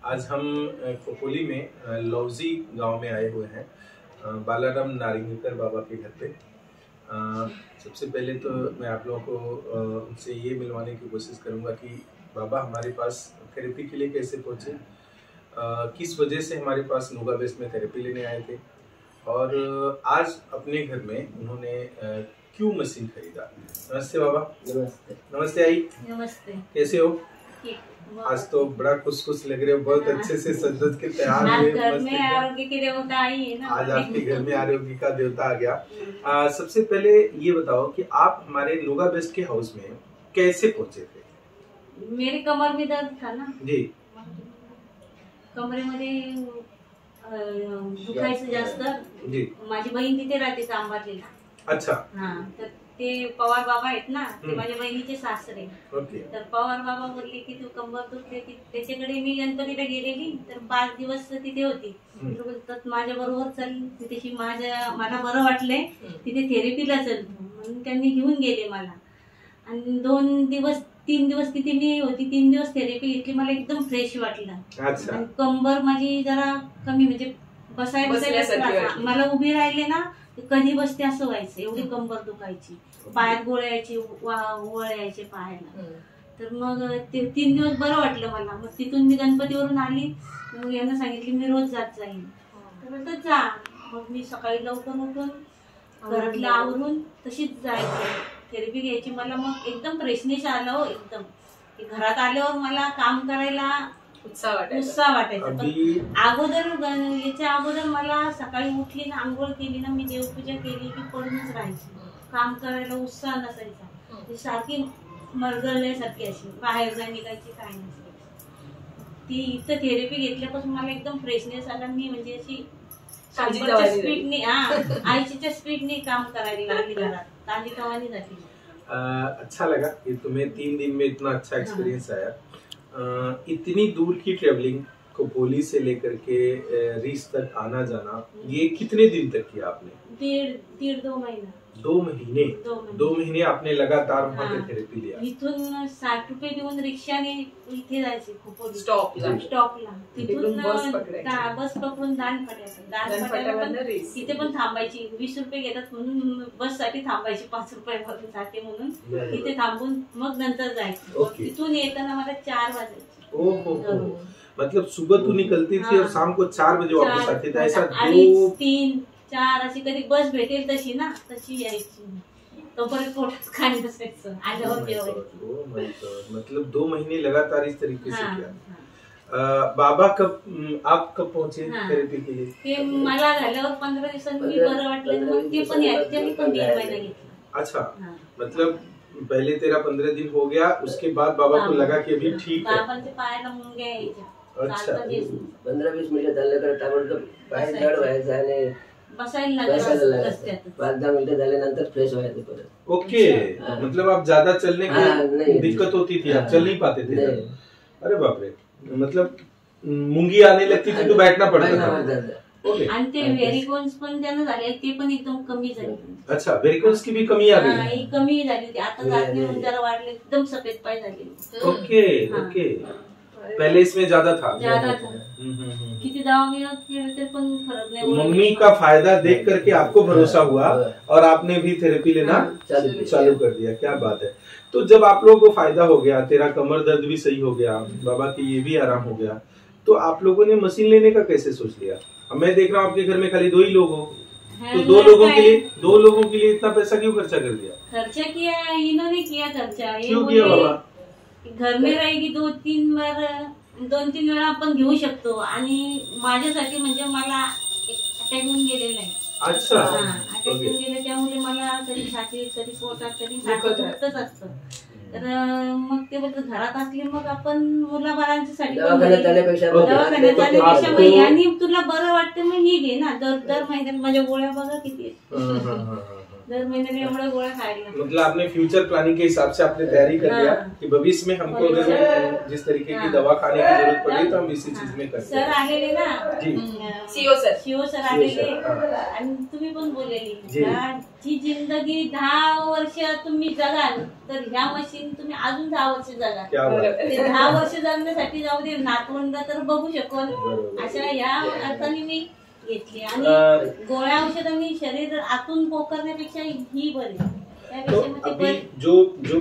आज हम खोपोली में लौजी गांव में आए हुए हैं बालाराम नारिंगकर बाबा के घर पे। सबसे पहले तो मैं आप लोगों को उनसे ये मिलवाने की कोशिश करूंगा कि बाबा हमारे पास थेरेपी के लिए कैसे पहुंचे, किस वजह से हमारे पास नोगा वेस्ट में थेरेपी लेने आए थे और आज अपने घर में उन्होंने क्यों मशीन खरीदा। नमस्ते बाबा। नमस्ते। नमस्ते आई। नमस्ते। कैसे हो? आज तो बड़ा खुश खुश लग रहे हो, बहुत अच्छे से सज के तैयार हुए। घर में आरोग्य की देवता आई है ना, आज आपके घर में आरोग्य का देवता आ गया। सबसे पहले ये बताओ कि आप हमारे नोगा वेस्ट के हाउस में कैसे पहुंचे थे? मेरी कमर में दर्द था ना जी, कमरेमध्ये दुखायचं जास्त जी। माझी बहीण तिथे राहते सांभारलेला। अच्छा। हा, तर ते पवार बाबा आहेत ना, ते माझ्या बहिणीचे सासरे। ओके। तर पवार बाबा बोलले की तू कंबर दुखते, त्याच्याकडे मी गणपतीला गेलेली तर 5 दिवस तिथे होती। बोलतात माझ्या बरोबर चल, तिथे मला बरं वाटलंय, तिथे थेरपीला चल म्हणून त्यांनी घेऊन गेले मला। आणि 3 दिवस तिथे मी होती, 3 दिवस थेरपी घेतली, मला एकदम फ्रेश वाटलं। अच्छा। कंबर माझी जरा कमी म्हणजे बसायला मला उभी राहिले ना कधी बसते असं व्हायचं, एवढी कंबर दुखायची, पायात गोळे यायचे, वळ यायचे पायाला। तर मग ते 3 दिवस बरं वाटलं मला। मग तिथून मी गणपतीवरून आली, मग यांना सांगितली मी रोज जात जाईन। तर म्हणतात जा। मग मी सकाळी लवकर उठून घरातलं आवरून तशीच जायची, थेरपी घ्यायची। मला मग एकदम फ्रेशनेस आलं हो, एकदम घरात आल्यावर मला काम करायला उत्साह वाटायचा। पण याच्या अगोदर मला सकाळी उठली ना, आंघोळ केली ना, मी देवपूजा केली की पडूनच राहायची, काम करायला उत्साह नसायचा, सारखी मरगळल्यासारखी अशी, बाहेर जाय निघायची काय नसायची। ती इथं थेरपी घेतल्यापासून मला एकदम फ्रेशनेस आला। मी म्हणजे अशी स्पीडने आईच्या स्पीडने काम करायला लागली, घरात ताजीतवानी झाली। अच्छा लगा कि तुम्हें 3 दिन में इतना अच्छा एक्सपीरियंस आया। इतनी दूर की ट्रेवलिंग खोपोली से लेकर के रीस तक आना जाना, ये कितने दिन तक किया आपने? 2 महीना। 2 महीने? 2 महीने आपने लगातार वहाँ पे थेरेपी लिया? इथून 60 रुपये देऊन रिक्षाने इथे जायचे खोपोली स्टॉपला। तिथून बस पकडून दानफट्याला तिथे पण थांबायची, 20 रुपये घेतात म्हणून बस साठी थांबायची, 5 रुपये भरून जाते म्हणून तिथे थांबून मग नंतर जायचं। तिथून येताना मला 4 वाजायचे। ओहो, मतलब सुबह तू निकलती थी और शाम को 4 बजे वापस आती थी, ऐसा? 3, 4 अशी कधी बस भेटेल तशी ना, तशी यायची, तोपर्यंत पोटात खाली बसायचं, आल्यावर जेवायचं। मतलब 2 महीने लगातार इस तरीके से किया। बाबा आप कब पहुंचे थेरेपी के लिए? ते मला झाल्यावर 15 दिवसांनी मी बरं वाटलं, मग ते पण यायचे, त्यांनी पण 1.5 महिना घेतला। अच्छा, मतलब पहले तेरा 15 दिन हो गया, उसके बाद बाबा को लगा कि अभी ठीक है। बाबांच्या पायाला मुंग्या यायच्या। अच्छा। 15-20 मिनिटं चाललं तर पाय जड व्हायचं आणि बसायला लागत, 5-10 मिनिटं झाल्यानंतर फ्रेश व्हायचं परत। ओके, मतलब आप ज्यादा चलने की दिक्कत होती थी, आप चल नहीं पाते थे? अरे बाप रे, मतलब मुंगी आने लगती थी तो बैठना पड़ता था। आणि ते व्हेरिकोन्स पण त्यांना झाले, ते पण एकदम कमी झाले। अच्छा, वेरिकोन्स की भी कमी आ गई? कमी झाली होती, आता जात नाही, जरा वाढले, एकदम सफेद पाय झाले। ओके ओके, पहले इसमें ज्यादा था। किती दवा केले पण फरक नाही। मम्मी का फायदा देख करके आपको भरोसा हुआ और आपने भी थेरेपी लेना चालू कर दिया। क्या बात है। तो जब आप लोगों को फायदा हो गया, तेरा कमर दर्द भी सही हो गया, बाबा की ये भी आराम हो गया, तो आप लोगों ने मशीन लेने का कैसे सोच लिया? अब मैं देख रहा हूँ आपके घर में खाली 2 ही लोग हो, तो 2 लोगों के लिए इतना पैसा क्यों खर्चा कर दिया? खर्चा किया इन्होंने, किया खर्चा। क्यों किया बाबा? घर में रहेगी 2-3 वेळा आपण घेऊ शकतो, आणि माझ्यासाठी म्हणजे मला अटॅक होऊन गेलेला आहे। अच्छा। अटॅक होऊन गेले, त्यामुळे मला कधी छाती, कधी पोटात, कधी दुखतच असतं। तर मग ते बोलतात घरात असली मग आपण मुलाबाळांच्यासाठी दवाखान्यात जाण्यापेक्षा मग याने तुला बरं वाटतं मग ही घे ना, दर महिन्यात माझ्या गोळ्या बघा किती आहेत, दर महीने एवढ्या गोळ्या खायला. मतलब आपने फ्यूचर प्लानिंग के हिसाब से आपने तैयारी कर लिया कि भविष्य में हमको अगर जिस तरीके की दवा खाने की जरूरत पड़ी तो हम इसी चीज में करते. सर आलेले ना, सीओ सर आलेले आणि तुम्ही पण बोललेली जी जिंदगी 10 वर्ष तुम्ही जगाल तर ह्या मशीन तुम्ही अजून 10 वर्ष जगाल. ते 10 वर्ष जगण्यासाठी जाऊ दे, नातवंड तर बघू शकल अशा या अर्थाने मी घेतली. आणि गोळ्या औषधांनी शरीर आतून पोखरण्यापेक्षा ही बरी. तो अभी जो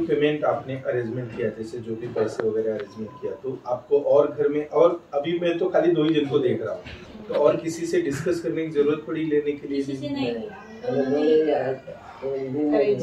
पेमेंट आपने अरेंजमेंट किया, जैसे जो भी पैसे वगैरह अरेंजमेंट किया, तो आपको और घर में, और अभी मैं तो खाली 2 ही जन को देख रहा हूँ, तो और किसी से डिस्कस करने की जरूरत पड़ी लेने के लिए? किसी से नहीं.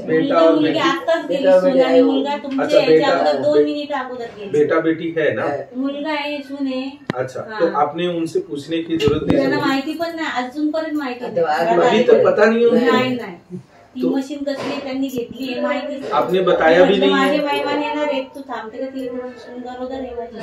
बेटा और बेटी. मुलगा तुमच्या याच्या अगोदर 2 मिनिट अगोदर गेले. बेटा बेटी है ना? मुलगा आहे, सून आहे. अच्छा, तो आपने उनसे पूछने की जरूरत नहीं? त्यांना माहिती पण नाही, अजूनपर्यंत माहिती अभी तो पता नहीं होता. नाही ती मशीन कसली त्यांनी घेतली आहे माहिती. आपने बताया भी नाही. माझे मेहमान येणार आहेत, तू थांबते का? ती गरोदर आहे माझी.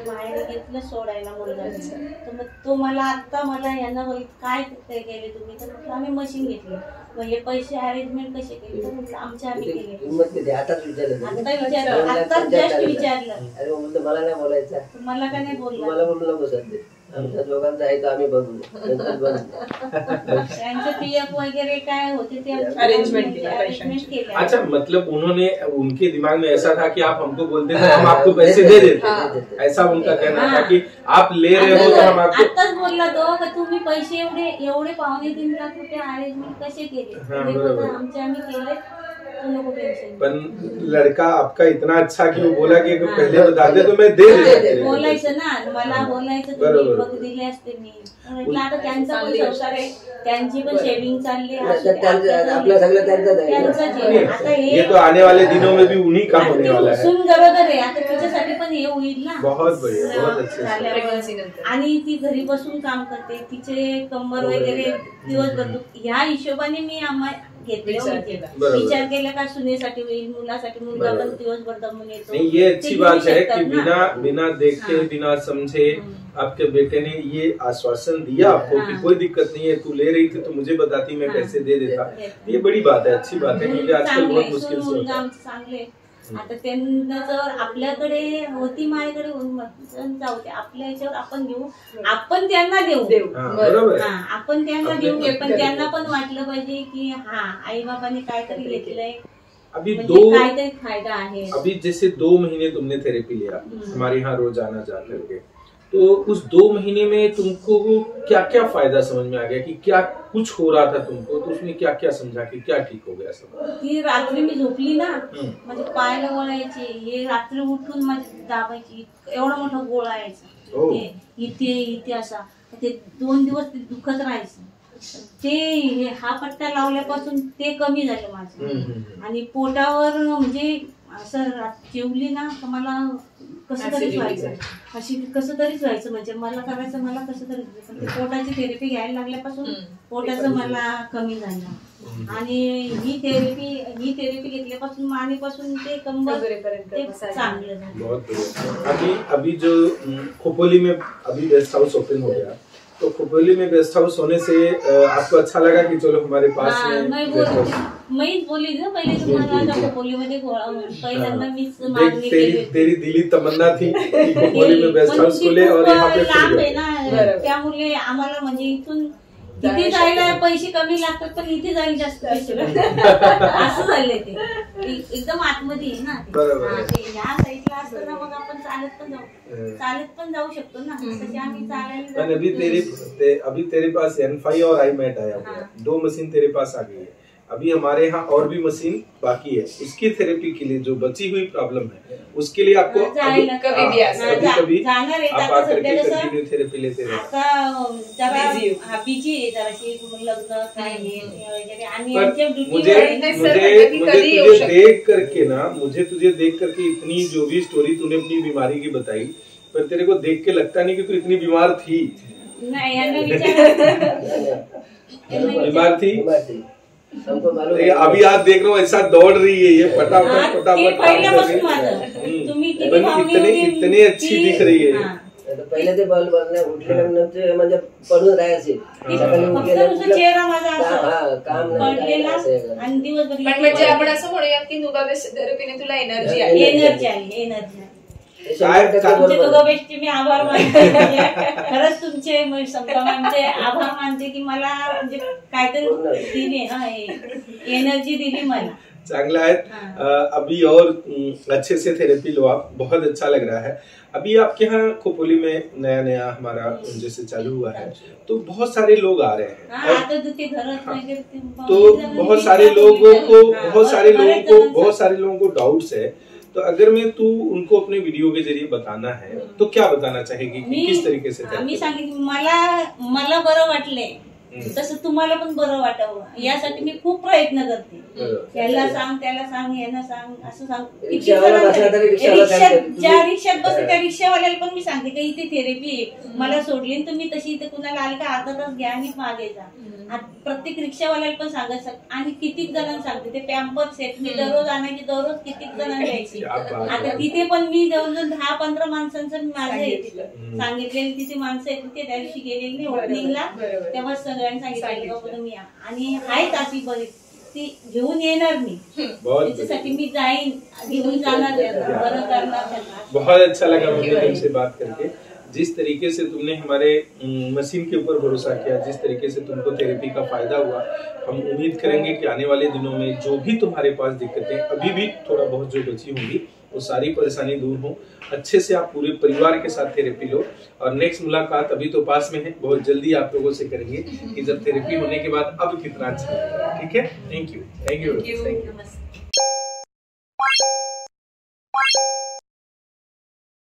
माहेर घेतलं सोडायला मुलगा, तर मग तो मला यांना बोल काय केले तुम्ही? तर म्हटलं आम्ही मशीन घेतली. मग हे पैसे अरेंजमेंट कसे केले? तर म्हटलं आमच्या आम्ही केले. आताच विचारलं, आताच जस्ट विचारलं. अरे म्हणलं मला नाही बोलायचं. मला का नाही बोलला? मला बोलू नको सध्या, आमच्या दोघांचं आहे तर आम्ही बघू. त्यांचे पीएफ वगैरे काय होते ते अरेंजमेंट केले. अच्छा, मतलब उन्होंने, उनके दिमाग में ऐसा था कि आप हमको बोलते थे हम आपको पैसे दे देते, ऐसा उनका कहना था कि आप ले रहे हो तो हम आपको. आताच बोलला तो की तुम्ही पैसे एवढे 2.5 लाख रुपये अरेंजमेंट कसे केले? आमचे आम्ही केले. पण लड़का आपका इतना अच्छा कि वो बोला कि पहले बता दे तो मैं दे देता. बोलायचं ना, मला बोलायचं तुम्ही बघ दिले असते मी. म्हटलं आता त्यांचा पण संसार आहे, त्यांची पण शेविंग चालली. आपलं सगळं त्यांचंच आहे. आता ये तो आने वाले दिनों में भी उन्हीं का होने वाला है. सुन गरोदर आहे, आता तिच्यासाठी पण हे होईल ना. बहुत बढ़िया, बहुत अच्छे. आणि ती घरी बसून काम करते, तिचे कंबर वगैरे दिवसभर. ह्या हिशोबाने मी घेतले. विचार केला का सुनेसाठी होईल, मुलासाठी. मुलगा पण दिवसभर दमून येतो. नहीं, ये अच्छी बात है कि बिना देखे बिना समझे आपके बेटे ने ये आश्वासन दिया आपको कि कोई दिक्कत नहीं है, तू ले रही थी तो मुझे बताती, मैं पैसे दे देता. ये बड़ी बात है, अच्छी बात है, क्योंकि आजकल बहुत मुश्किल से होता है. चांगले. आता त्यांना जर आपल्याकडे होती, माझ्याकडे जाऊ दे, आपल्या याच्यावर आपण घेऊ, आपण त्यांना देऊ. बरोबर. आपण त्यांना देऊ, पण त्यांना पण वाटलं पाहिजे की आई बाबाने काहीतरी घेतलंय, अभी काहीतरी फायदा आहे. अभी जैसे 2 महीने तुमने थेरेपी लिया हमारे यहाँ रोजाना जा करके, तो उस 2 महीने में तुमको क्या क्या फायदा समझ में आ गया कि क्या कुछ हो रहा था तुमको, तो उसमें क्या क्या समझा कि क्या ठीक हो गया सब? ती रात्री मी झोपली ना, माझे पायाला वळायचे, हे रात्री उठून माझी दाबायची, एवढा मोठा गोळा यायचा इथे असा. ते 2 दिवस ते दुखत राहायचं. ते हा पट्टा लावल्यापासून ते कमी झालं माझं. आणि पोटावर म्हणजे असं जेवली ना तर मला कसं तरीच व्हायचं, म्हणजे मला करायचं, मला कसं तरी. पण ते पोटाची थेरपी घ्यायला लागल्यापासून पोटाचं मला कमी झालं. आणि ही थेरपी घेतल्यापासून मानेपासून ते कंबर ते चांगलं झालं. अभी जो खोपोली में अभी गेस्ट हाउस ओपन हो गया, तो खोपोली में गेस्ट हाउस होने से आपको अच्छा लगा कि चलो हमारे पास में. मैं बोली ना पहले तुम्हाला खोपोलीमध्ये पहिल्यांदा मीच मागणी केली. तेरी दिली तमन्ना थी कि खोपोली में गेस्ट हाउस खोले और यहाँ पे लांब आहे ना, त्यामुळे आम्हाला म्हणजे इथून तिथे जायला पैसे कमी लागतात, पण इथे जायला जास्त पैसे असं झालंय. ते एकदम आतमध्ये आहे ना, ह्या साईडला असतं ना, मग आपण चालत पण जाऊ शकतो ना. तसे आम्ही चालायला. अभी तेरे पास N5 और iMat आया हुआ है, 2 मशीन तेरे पास आ गई है. अभी हमारे यहाँ और भी मशीन बाकी है. उसकी थेरेपी के लिए जो बची हुई प्रॉब्लम है, उसके लिए आपको कभी आप आकर के कंटिन्यू थेरेपी लेते रहे. जरा बिजी आहे, जराशी लग्न काय मुझे तुझे देख करके इतनी जो भी स्टोरी तूने अपनी बीमारी की बताई, पर तेरे को देख के लगता नहीं कि तू इतनी बीमार थी. बीमार थी. अभी आप देख रहे हो ऐसा दौड़ रही है, ये फटाफट पहिल्यापासून माझं. तुम्ही इतने अच्छी दिख रही है. पहिले ते बल बनले उठल्यानंतर म्हणजे पडून राहायचे सकाळी फक्त चेहरा माझा असं काम पडलेला आणि दिवसभर पण म्हणजे आपण असं म्हणूया की नुगा बेस्ट थेरपीने तुला एनर्जी आली. एनर्जी तुमचे दोघांचे मी आभार मानते. खरंच तुमचे संभ्रमांचे आभार मानते की मला म्हणजे काहीतरी दिली एनर्जी दिली मला. चांगला है। अभी और अच्छे से थेरेपी लो आप, बहुत अच्छा लग रहा है। अभी आपके यहाँ खोपोली में नया नया हमारा जैसे चालू हुआ है तो बहुत सारे लोग आ रहे हैं तो बहुत सारे लोगों को डाउट्स है। तो अगर मैं तू उनको अपने वीडियो के जरिए बताना है तो क्या बताना चाहेगी कि किस तरीके से? मी सांगितलं मला बरं वाटले तसं तुम्हाला पण बरं वाटावं यासाठी मी खूप प्रयत्न करते. याला सांग त्याला सांग यांना सांग असं सांग. ज्या रिक्षात बसते त्या रिक्षावाल्याला पण मी सांगते की इथे थेरपी मला सोडली तुम्ही तशी इथे कुणाला आले का अर्धा तास घ्या आणि मागे जा. प्रत्येक रिक्षावाल्याला पण सांगायचं आणि कितीक जणांना सांगते ते पॅम्पर्स आहेत मी दररोज आणायची दररोज कितीक जणांना द्यायची. आता तिथे पण मी जवळजवळ 10-15 माणसांचं माझे सांगितलेले तिथे माणसं आहेत ते त्या दिवशी गेलेली नाही ओपनिंगला तेव्हा सगळ्यांनी सांगितलं बाबा तुम्ही या आणि आहेत अशी बरीच ती घेऊन येणार मी त्याच्यासाठी मी जाईन घेऊन जाणार बरं करणार. बहुत अच्छा लगा मुझे तुमसे बात करके। जिस तरीके से तुमने हमारे मशीन के ऊपर भरोसा किया, जिस तरीके से तुमको थेरेपी का फायदा हुआ, हम उम्मीद करेंगे कि आने वाले दिनों में जो भी तुम्हारे पास दिक्कतें अभी भी थोड़ा बहुत जो बची होंगी वो सारी परेशानी दूर हो। अच्छे से आप पूरे परिवार के साथ थेरेपी लो और नेक्स्ट मुलाकात अभी तो पास में है, बहुत जल्दी आप लोगों से करेंगे कि जब थेरेपी होने के बाद अब कितना अच्छा लगता है। ठीक है, थैंक यू।